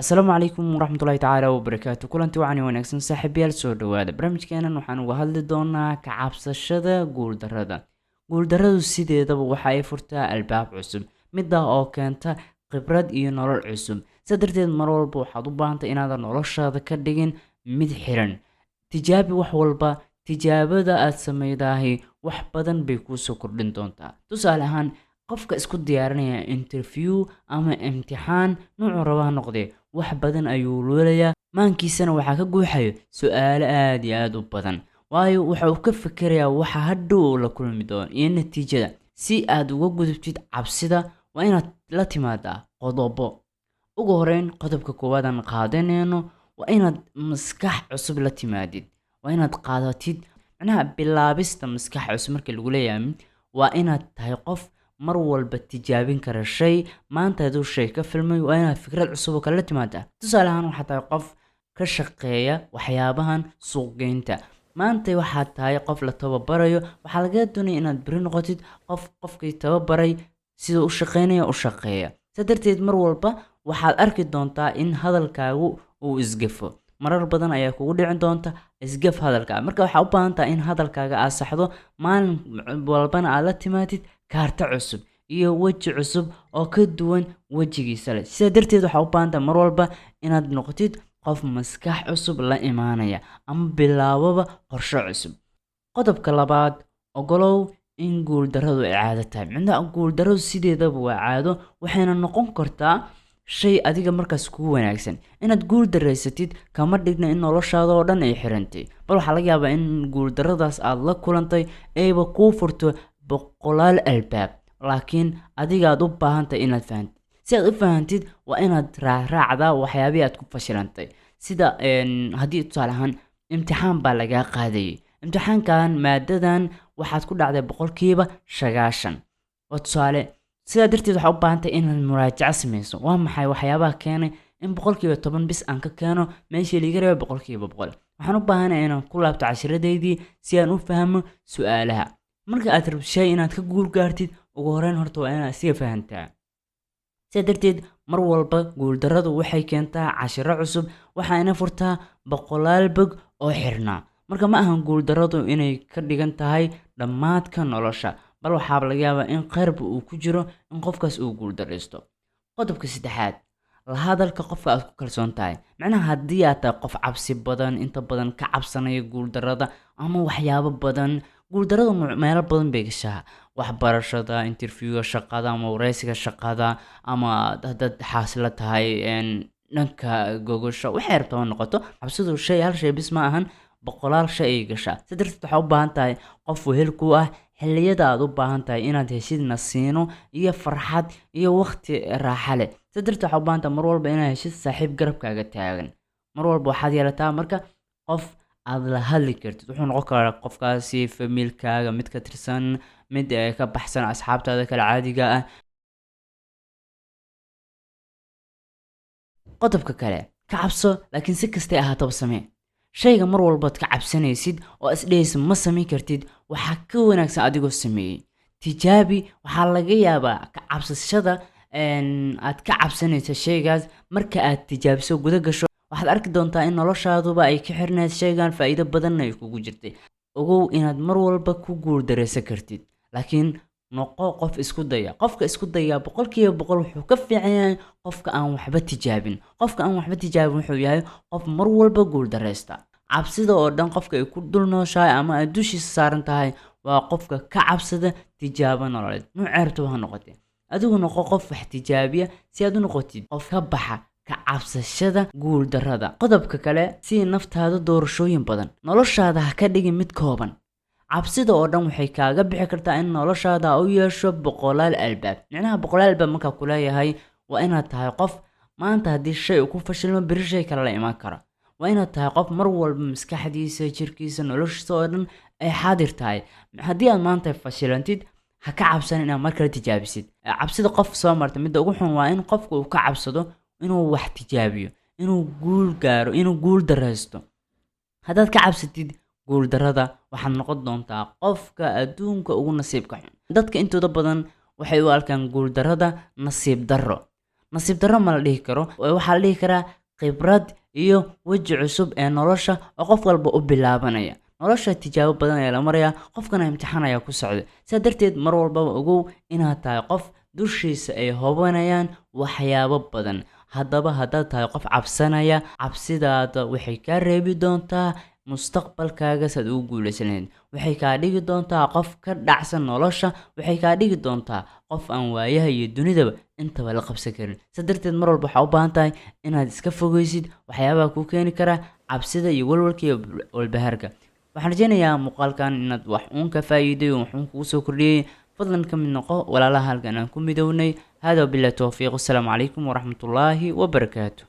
asalaamu calaykum waraxmatullaahi tacaala wabarakaatu kulanti wacani wanaagsan saaxiibayaal soo dhawaada barnaamijkeenan waxaan uga hadli doonaa ka cabsashada guuldarradu sideedaba waxa ay furtaa albaab cusub midaa oo keenta khibrad iyo nolol cusub sidaa darteed mar walba waxaad u baahantay inaadan noloshaada ka dhigin mid xiran tijaabi wax walba tijaabada aad sameydaahi wax badan bay kuusoo kordhin doontaa tusaale ahaan qofka isku diyaarinaya interview ama imtixaan nuucu raba ha noqdee wax badan ayuu luulayaa maankiisana waxaa ka guuxayo su-aalo aad iyo aad u badan waayo waxa uu ka fikerayaa waxa hadhow la kulmi doono iyo natiijada si aad uga gudubtid cabsida waa inaad la timaadaa qodobo ugu horeyn qodobka koowaad aan qaadanayno waa inaad maskax cusub la timaadid waa inaad qaadatid macnaha bilaabista maskax cusub marka lagu leeyahay waa inaad tahay qof mar walba tijaabin kara shay maanta haduu shay ka filmay waa inaad fikrad cusub oo kale la timaadaa tusaale ahaan waxaad tahay qof ka shaqeeya waxyaabahan suuqgeynta maanta waxaad tahay qof la tababarayo waxaa laga doonaya inaad beri noqotid qofkii tababaray sida u shaqeynaya u shaqeeya sidaa darteed mar walba waxaad arki doontaa in hadalkaagu uu isgafo marar badan ayaa kugu dhicin doonta isgaf hadalkaaga marka waxaa u baahan tahay in hadalkaaga aad saxdo maalin walbana aad la timaadid kaarta cusub iyo weji cusub oo ka duwan wejigiisa leh sidaa darteed waxaa u baahan tahay mar walba inaad noqotid qof maskax cusub la imaanaya ama bilaababa qorshe cusub qodobka labaad ogolow in guuldarradu ay caado tahay macnaha guuldarradu sideedaba waa caado waxayna noqon kartaa shay adiga markaas kugu wanaagsan inaad guul daraysatid kama dhigna in noloshaada oo dhan ay xirantay bal waxaa laga yaabaa in guuldarradaas aad la kulantay ayba kuu furto boqolaal albaab laakiin adigaad u baahantay inaad fahantid si aad u fahantid waa inaad raacraacdaa waxyaabihii aad ku fashilantay sida haddii tusaale ahaan imtixaan baa lagaa qaadayay imtixaankan maadadan waxaad ku dhacday 90% oo tusaale sidaa darteed waxaa u baahantay inaad muraajaco samayso waa maxay waxyaabaha keenay in 10% bis aan ka keeno meeshii liiga rabay 100%. waxaan u baahanahay inaan ku laabto cashiradeydii si aan u fahmo su-aalaha marka aad rabto shay inaad ka guul gaartid ugu horeyn horta waa inaad iska fahantaa sidaa darteed mar walba guuldarradu waxay keentaa cashiro cusub waxayna furtaa boqolaal bog oo xirnaa marka ma ahan guuldarradu inay ka dhigan tahay dhammaadka nolosha bal waxaa laga yaabaa in qayrba uu ku jiro in qofkaas uu guuldarraysto qodobka saddexaad la hadalka qofka aad ku kalsoon tahay macnaha haddii aad tahay qof cabsi badan inta badan ka cabsanaya guuldarrada ama waxyaabo badan guuldarradu meelo badan bay gashaa waxbarashada interviewga shaqada ama wareysiga shaqada ama haddaad xaasila tahay dhanka gogosha waxay rabtaa noqoto cabsidu hal shay bis ma ahan boqolaal shay ay gashaa si darteed waxaa u baahan tahay qof wehel ku ah xilliyada aad u baahan tahay inaad heshid nasiino iyo farxad iyo waqti raaxa leh si darteed waxaa u baahan tahay mar walba inaad heshid saaxiib garabkaaga taagan mar walba waxaad yeelataa marka qof aad la hadli kartid wuxuu noqon karaa qofkaasi familkaaga mid ka tirsan mid ka baxsan asxaabtaada kale caadiga ah qodobka kale ka cabso laakiin si kastay ahaataba samee shayga mar walbaad ka cabsanaysid oo isdhehaysa ma samayn kartid waxaa ka wanaagsan adigoo sameeyey tijaabi waxaa laga yaabaa ka cabsashada aad ka cabsanaysa shaygaas marka aad tijaabiso guda gasho waxaad arki doontaa in noloshaaduba ay ka xirnayd shaygan faa'iido badanna ay kugu jirtay ogow inaad mar walba ku guuldaraysan kartid laakiin noqo qof isku daya qofka isku daya 100% wuxuu ka fiican yahay qofka aan waxba tijaabin wuxuu yahay qof mar walba guuldaraysta cabsida oo dhan qofka ay ku dul nooshahay ama ay dushiisa saaran tahay waa qofka ka cabsada tijaabo nololeed nuuceerto ha noqotay adigu noqo qof wax tijaabiya si aad u noqotid qof ka baxa ka cabsashada guuldarrada qodobka kale si naftaada doorashooyin badan noloshaada ha ka dhigin mid kooban cabsida oo dhan waxay kaaga bixi kartaa in noloshaada u yeesho boqolaal albaab macnaha boqolaal albaab marka ku leeyahay waa inaad tahay qof maanta haddii shay uu ku fashilmo beri shay kale la iman kara waa inaad tahay qof mar walba maskaxdiisa jirkiisa noloshiisa oo dhan ay xaadir tahay haddii aad maanta fashilantid ha ka cabsan inaad mar kale tijaabisid cabsida qof soo marta midda ugu xun waa in qofku uu ka cabsado inuu wax tijaabiyo inuu guul gaaro inuu guul daraysto haddaad ka cabsatid guuldarrada waxaad noqon doontaa qofka adduunka ugu nasiibka xun dadka intooda badan waxay u arkaan guuldarrada nasiib darro nasiib darro ma la dhihi karo, waxaa la dhihi karaa khibrad iyo weji cusub ee nolosha oo qof walba u bilaabanaya. nolosha tijaabo badan ayaa la marayaa, qofkana imtixaan ayaa ku socda. sidaa darteed mar walbaba ogow inaad tahay qof dushiisa ay hobanayaan waxyaabo badan. haddaba haddaad tahay qof cabsanaya, cabsidaada waxay kaa reebi doontaa mustaqbalkaaga saad ugu guulaysan lahayd. waxay kaa dhigi doontaa qof ka dhacsan nolosha, waxay kaa dhigi doontaa qof aan waayaha iyo dunidaba intaba la qabsan karin. sidaa darteed mar walba waxaa u baahan tahay inaad iska fogeysid waxyaabaha kuu keeni kara cabsida iyo walwalka iyo walbahaarka. waxaan rajeynayaa muuqaalkan inaad wax uun ka faa'iiday oo wax uun kugu soo kordhiyey. fadlan ka mid noqo walaalaha halkan aan ku midownay. hada billahi tawfiiq. assalaamu calaykum waraxmatullaahi wabarakaatu.